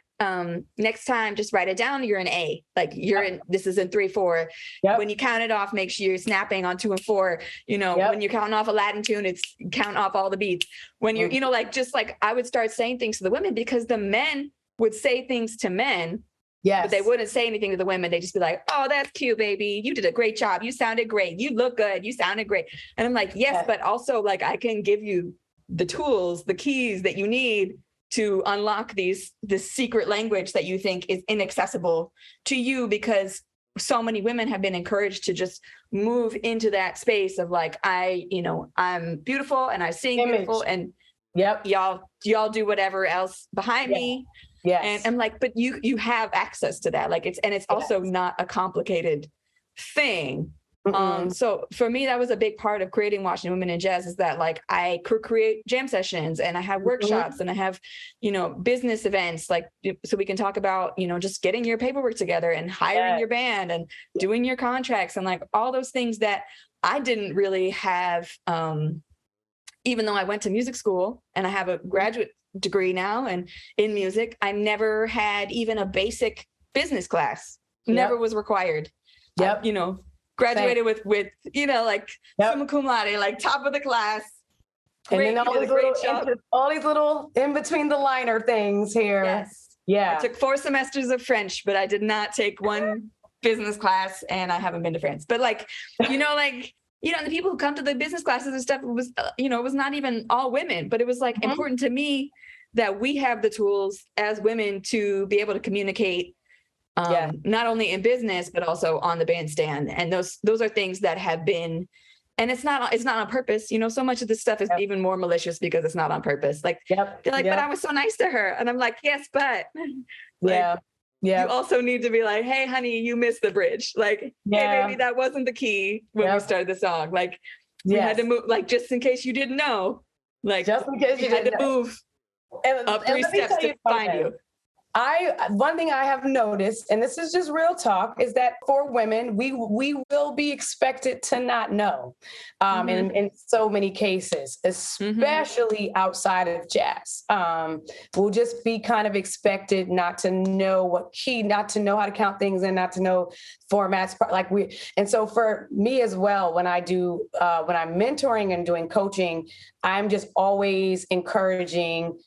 Speaker 1: Next time, just write it down. You're in A, like you're in, this is in 3/4. When you count it off, make sure you're snapping on 2 and 4. You know, when you're counting off a Latin tune, it's count off all the beats. When you're, you know, like, just like I would start saying things to the women, because the men would say things to men
Speaker 2: Yes.
Speaker 1: But they wouldn't say anything to the women. They'd just be like, oh, that's cute, baby. You did a great job. You sounded great. You look good. You sounded great. And I'm like, yes, but also like I can give you the tools, the keys that you need to unlock this secret language that you think is inaccessible to you, because so many women have been encouraged to just move into that space of like, I'm beautiful and I sing beautiful, and y'all do whatever else behind me.
Speaker 2: Yes.
Speaker 1: And I'm like, but you have access to that. Like it's also not a complicated thing. So for me, that was a big part of creating Washington Women in Jazz, is that like I create jam sessions and I have workshops and I have, business events, like, so we can talk about, just getting your paperwork together and hiring your band and doing your contracts and like all those things that I didn't really have, even though I went to music school and I have a graduate degree now and in music, I never had even a basic business class. Never was required. Graduated with like summa cum laude, like top of the class. Great,
Speaker 2: and then all these little in between the liner things here.
Speaker 1: Yes.
Speaker 2: Yeah.
Speaker 1: I took 4 semesters of French, but I did not take one business class, and I haven't been to France. But like, the people who come to the business classes and stuff, it was, it was not even all women, but it was like important to me that we have the tools as women to be able to communicate, not only in business, but also on the bandstand. And those are things that have been, and it's not on purpose. So much of this stuff is even more malicious because it's not on purpose. Like, they're like, but I was so nice to her. And I'm like, yes, but you also need to be like, hey, honey, you missed the bridge. Like, hey, baby, that wasn't the key when we started the song. Like, we had to move, like, just in case you didn't know, like, just in case you had to move up 3 steps to find you.
Speaker 2: One thing I have noticed, and this is just real talk, is that for women, we will be expected to not know, in so many cases, especially outside of jazz. We'll just be kind of expected not to know what key, not to know how to count things, and not to know formats. And so for me as well, when I'm mentoring and doing coaching, I'm just always encouraging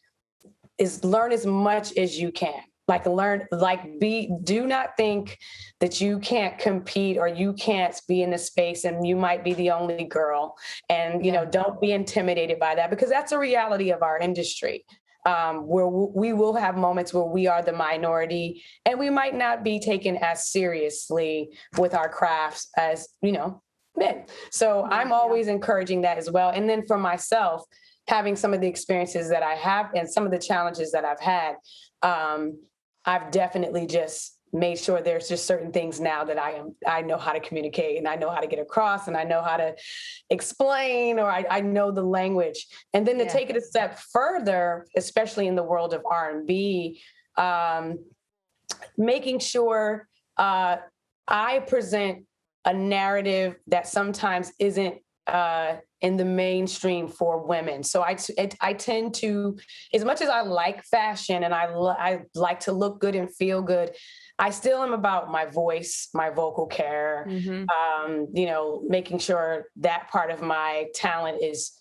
Speaker 2: is learn as much as you can. Do not think that you can't compete or you can't be in the space and you might be the only girl. And, don't be intimidated by that, because that's a reality of our industry, where we will have moments where we are the minority and we might not be taken as seriously with our crafts as, men. So I'm always encouraging that as well. And then for myself, having some of the experiences that I have and some of the challenges that I've had, I've definitely just made sure there's just certain things now that I know how to communicate and I know how to get across and I know how to explain, or I know the language. And then to take it a step further, especially in the world of R&B, making sure I present a narrative that sometimes isn't in the mainstream for women. So I tend to, as much as I like fashion and I like to look good and feel good, I still am about my voice, my vocal care, making sure that part of my talent is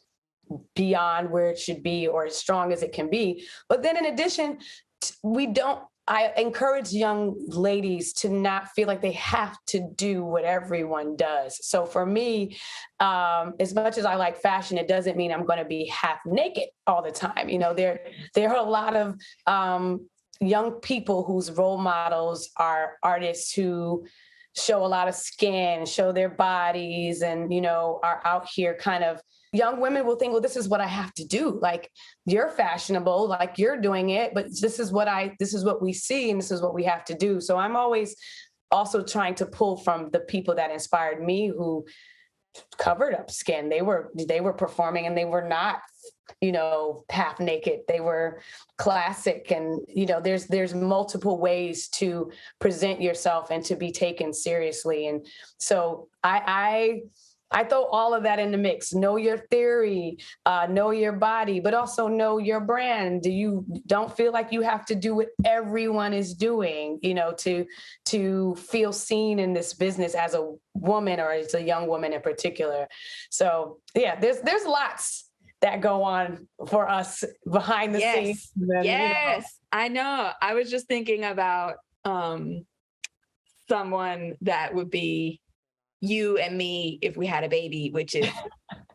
Speaker 2: beyond where it should be or as strong as it can be. But then in addition, I encourage young ladies to not feel like they have to do what everyone does. So for me, as much as I like fashion, it doesn't mean I'm going to be half naked all the time. There are a lot of young people whose role models are artists who show a lot of skin, show their bodies, and, are out here kind of. Young women will think, well, this is what I have to do. Like, you're fashionable, like you're doing it, but this is what we see and this is what we have to do. So I'm always also trying to pull from the people that inspired me, who covered up skin. They were performing and they were not, half naked. They were classic. And, there's multiple ways to present yourself and to be taken seriously. And so I throw all of that in the mix. Know your theory, know your body, but also know your brand. You don't feel like you have to do what everyone is doing, to feel seen in this business as a woman or as a young woman in particular. So there's lots that go on for us behind the scenes.
Speaker 1: Yes, I know. I was just thinking about um, someone that would be you and me if we had a baby, which is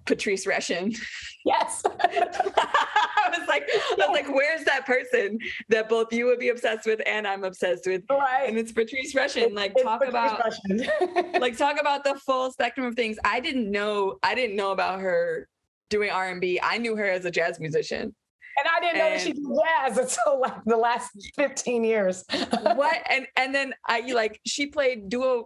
Speaker 1: Patrice Rushen.
Speaker 2: Yes.
Speaker 1: I was like, where's that person that both you would be obsessed with and I'm obsessed with?
Speaker 2: Right.
Speaker 1: And it's Patrice Rushen. Talk about the full spectrum of things. I didn't know about her doing R&B. I knew her as a jazz musician.
Speaker 2: And I didn't know that she did jazz until like the last 15 years.
Speaker 1: What? And then she played duo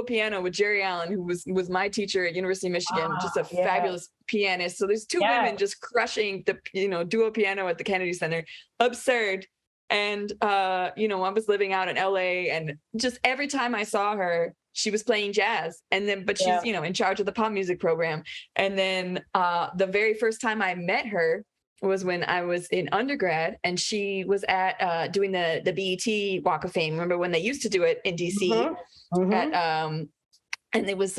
Speaker 1: piano with Jerry Allen, who was my teacher at University of Michigan, just a fabulous pianist. So there's two women just crushing the, duo piano at the Kennedy Center. Absurd. And, I was living out in LA, and just every time I saw her, she was playing jazz. And then, but she's, in charge of the pop music program. And then the very first time I met her was when I was in undergrad, and she was at doing the BET Walk of Fame. Remember when they used to do it in DC at and it was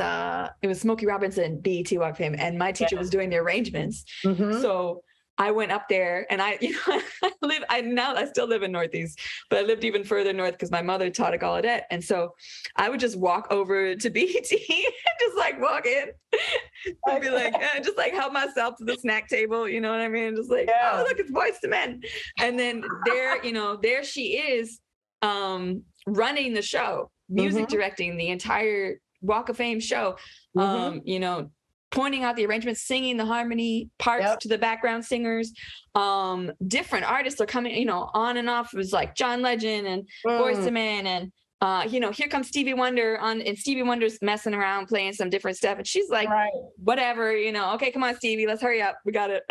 Speaker 1: Smokey Robinson BET Walk of Fame, and my teacher was doing the arrangements. So I went up there, and I still live in Northeast, but I lived even further north because my mother taught at Gallaudet. And so I would just walk over to BET and just walk in and be just help myself to the snack table. You know what I mean? Just oh, look, it's Boyz II Men. And then there she is running the show, music directing the entire Walk of Fame show, pointing out the arrangements, singing the harmony parts to the background singers. Different artists are coming, on and off. It was like John Legend and Boyz II Men, and here comes Stevie Wonder and Stevie Wonder's messing around playing some different stuff, and she's like, whatever, okay, come on, Stevie, let's hurry up, we got it.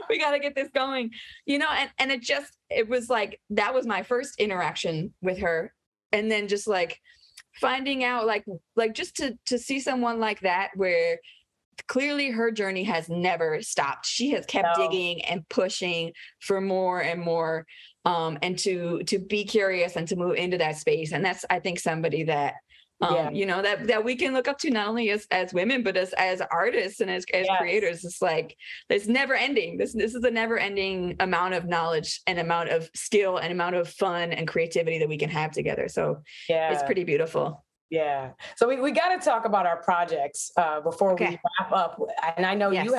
Speaker 1: We got to get this going, and it was like, that was my first interaction with her. And then just finding out just to see someone like that, where clearly her journey has never stopped. She has kept digging and pushing for more and more, and to be curious and to move into that space. And that's, I think, somebody that that we can look up to, not only as women, but as artists and as creators. It's it's never ending. This is a never ending amount of knowledge and amount of skill and amount of fun and creativity that we can have together. So it's pretty beautiful.
Speaker 2: Yeah. So we got to talk about our projects before we wrap up. And I know you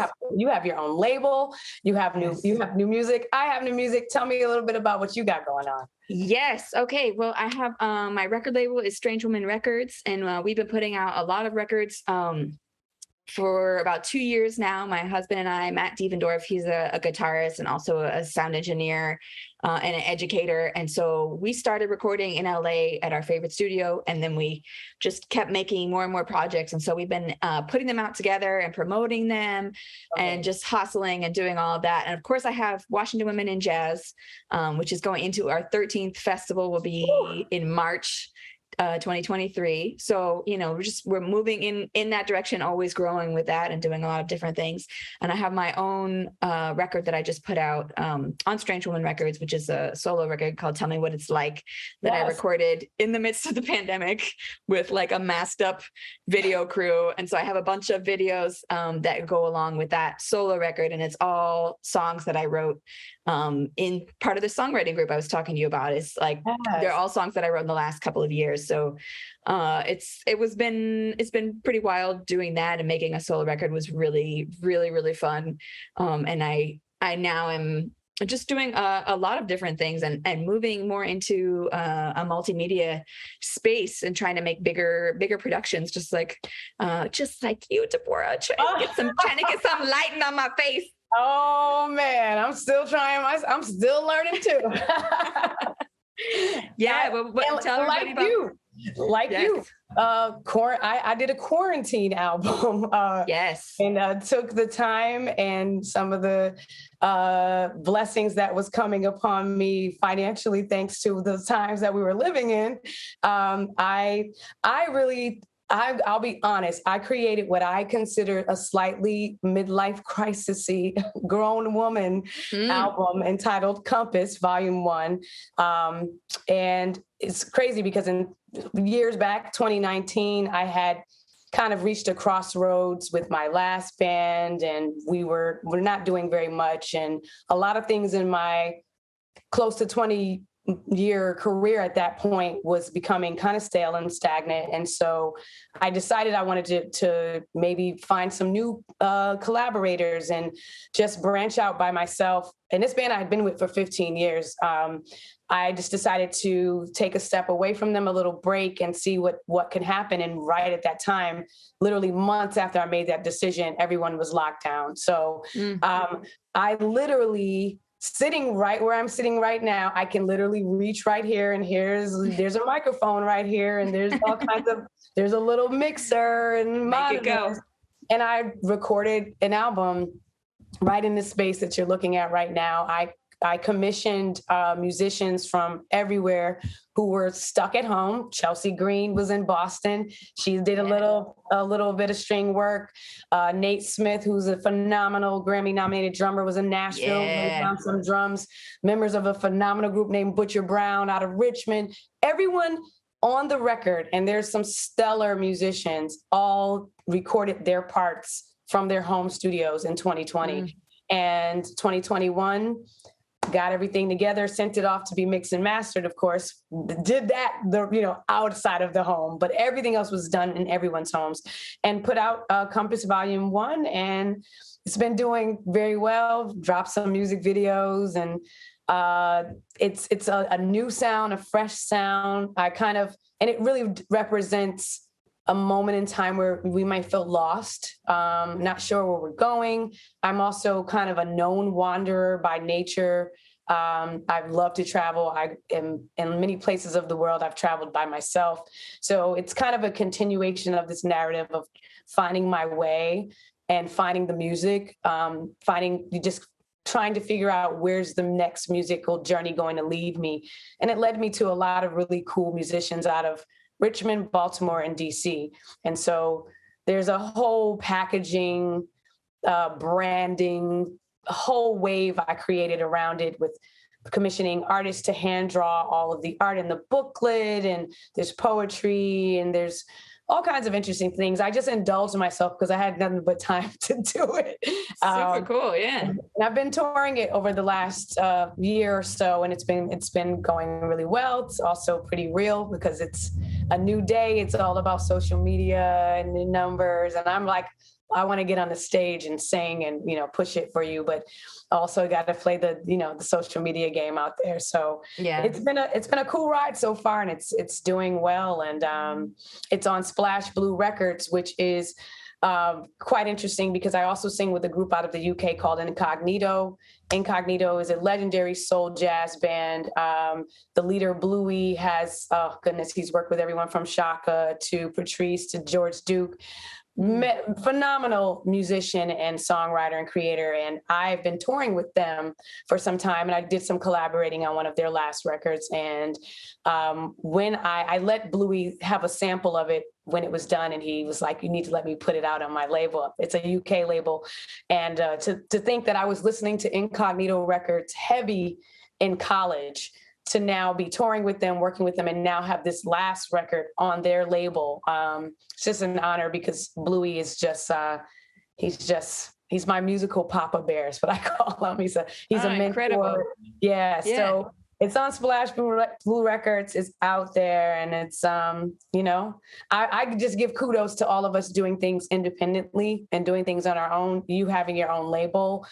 Speaker 2: have your own label. You have new music. I have new music. Tell me a little bit about what you got going on.
Speaker 1: Yes. Okay. Well, I have my record label is Strange Woman Records, and we've been putting out a lot of records for about 2 years now. My husband and I, Matt Devendorf, he's a guitarist and also a sound engineer and an educator. And so we started recording in LA at our favorite studio, and then we just kept making more and more projects. And so we've been putting them out together and promoting them and just hustling and doing all of that. And of course, I have Washington Women in Jazz, which is going into our 13th festival, will be in March 2023. So, we're moving in that direction, always growing with that and doing a lot of different things. And I have my own record that I just put out on Strange Woman Records, which is a solo record called Tell Me What It's Like, that I recorded in the midst of the pandemic with a masked up video crew. And so I have a bunch of videos that go along with that solo record. And it's all songs that I wrote in part of the songwriting group I was talking to you about. It's they're all songs that I wrote in the last couple of years. So it's been pretty wild doing that, and making a solo record was really, really, really fun. And I now am just doing a lot of different things and moving more into a multimedia space and trying to make bigger productions, just like you, Deborah, trying to get some lighting on my face.
Speaker 2: Oh man, I'm still trying. I'm still learning too.
Speaker 1: Tell everybody about
Speaker 2: you. You. I did a quarantine album. And took the time and some of the blessings that was coming upon me financially, thanks to the times that we were living in. I'll be honest, I created what I consider a slightly midlife crisis-y grown woman album entitled Compass, Volume 1. And it's crazy because in years back, 2019, I had kind of reached a crossroads with my last band, and we're not doing very much. And a lot of things in my close to 20 year career at that point was becoming kind of stale and stagnant. And so I decided I wanted to maybe find some new collaborators and just branch out by myself. And this band I had been with for 15 years. I just decided to take a step away from them, a little break, and see what can happen. And right at that time, literally months after I made that decision, everyone was locked down. So I literally, sitting right where I'm sitting right now, I can literally reach right here, and there's a microphone right here, and there's all kinds of, there's a little mixer and monitors. And I recorded an album right in this space that you're looking at right now. I commissioned musicians from everywhere who were stuck at home. Chelsea Green was in Boston. She did a little bit of string work. Nate Smith, who's a phenomenal Grammy-nominated drummer, was in Nashville. Laid down some drums. Members of a phenomenal group named Butcher Brown out of Richmond. Everyone on the record, and there's some stellar musicians, all recorded their parts from their home studios in 2020. And 2021, got everything together, sent it off to be mixed and mastered, of course, did that, outside of the home, but everything else was done in everyone's homes, and put out Compass Volume 1. And it's been doing very well, dropped some music videos, and it's a new sound, a fresh sound. And it really represents a moment in time where we might feel lost, not sure where we're going. I'm also kind of a known wanderer by nature. I love to travel. I am in many places of the world. I've traveled by myself. So it's kind of a continuation of this narrative of finding my way and finding the music, just trying to figure out where's the next musical journey going to lead me. And it led me to a lot of really cool musicians out of Richmond, Baltimore, and DC. And so there's a whole packaging, branding, a whole wave I created around it, with commissioning artists to hand draw all of the art in the booklet, and there's poetry, and there's all kinds of interesting things. I just indulged myself because I had nothing but time to do it.
Speaker 1: Super cool, yeah.
Speaker 2: And I've been touring it over the last year or so, and it's been going really well. It's also pretty real because it's a new day. It's all about social media and the numbers, and I'm like, I want to get on the stage and sing and, push it for you, but also got to play the social media game out there. So yeah, it's been a cool ride so far, and it's doing well. And it's on Splash Blue Records, which is quite interesting because I also sing with a group out of the UK called Incognito. Incognito is a legendary soul jazz band. The leader, Bluey, has, he's worked with everyone from Shaka to Patrice to George Duke. Phenomenal musician and songwriter and creator, and I've been touring with them for some time, and I did some collaborating on one of their last records. And when I let Bluey have a sample of it when it was done, and he was like, you need to let me put it out on my label. It's a UK label. And to think that I was listening to Incognito records heavy in college, to now be touring with them, working with them, and now have this last record on their label. It's just an honor because Bluey is just, he's my musical Papa Bear is what I call him. He's a mentor. Incredible. Yeah. So it's on Splash Blue Records. It's out there, and it's, I just give kudos to all of us doing things independently and doing things on our own. You having your own label.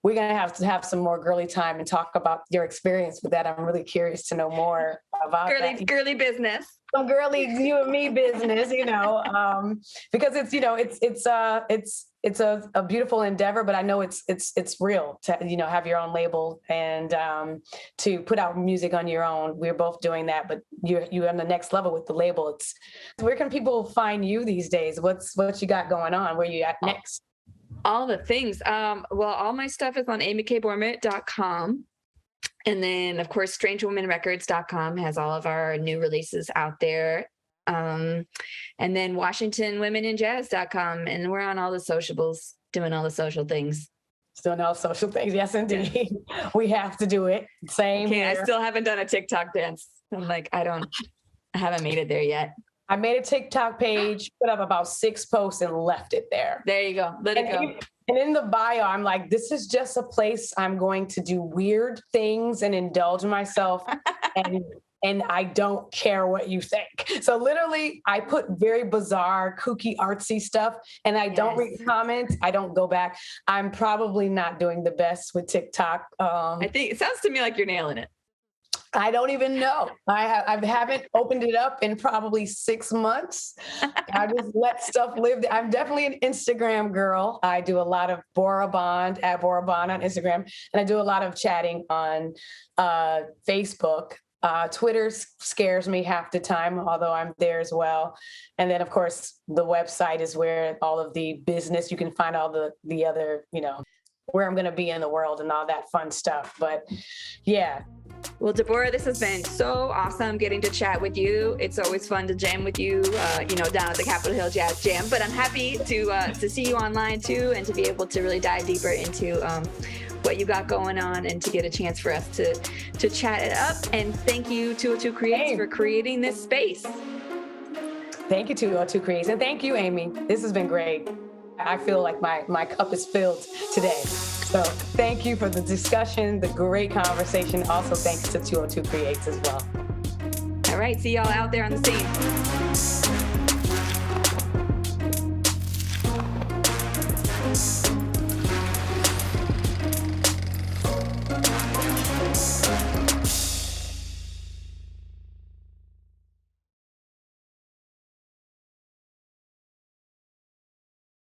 Speaker 2: We're going to have some more girly time and talk about your experience with that. I'm really curious to know more about that.
Speaker 1: Girly business.
Speaker 2: Some girly you and me business, because it's a beautiful endeavor, but I know it's real to, have your own label and to put out music on your own. We're both doing that, but you're on the next level with the label. Where can people find you these days? What you got going on? Where you at next?
Speaker 1: All the things. All my stuff is on amykbormet.com. And then, of course, strangewomanrecords.com has all of our new releases out there. And then WashingtonWomenInJazz.com. And we're on all the sociables, doing all the social things.
Speaker 2: Doing all social things. Yes, indeed. We have to do it. Same here.
Speaker 1: I still haven't done a TikTok dance. I'm like, I haven't made it there yet.
Speaker 2: I made a TikTok page, put up about 6 posts and left it there.
Speaker 1: There you go. Let it go.
Speaker 2: And in the bio, I'm like, this is just a place I'm going to do weird things and indulge myself. And I don't care what you think. So literally, I put very bizarre, kooky, artsy stuff, and I don't read comments. I don't go back. I'm probably not doing the best with TikTok.
Speaker 1: I think it sounds to me like you're nailing it.
Speaker 2: I don't even know. I haven't opened it up in probably 6 months. I just let stuff live. I'm definitely an Instagram girl. I do a lot of Bormet, at Bormet on Instagram, and I do a lot of chatting on Facebook. Twitter scares me half the time, although I'm there as well. And then, of course, the website is where all of the business, you can find all the other, where I'm going to be in the world and all that fun stuff. But yeah.
Speaker 1: Well, Deborah, this has been so awesome getting to chat with you. It's always fun to jam with you, down at the Capitol Hill Jazz Jam. But I'm happy to see you online too, and to be able to really dive deeper into what you got going on, and to get a chance for us to chat it up. And thank you, 202Creates, for creating this space.
Speaker 2: Thank you, 202Creates, and thank you, Amy. This has been great. I feel like my cup is filled today. So thank you for the discussion, the great conversation. Also, thanks to 202Creates as well.
Speaker 1: All right. See y'all out there on the scene.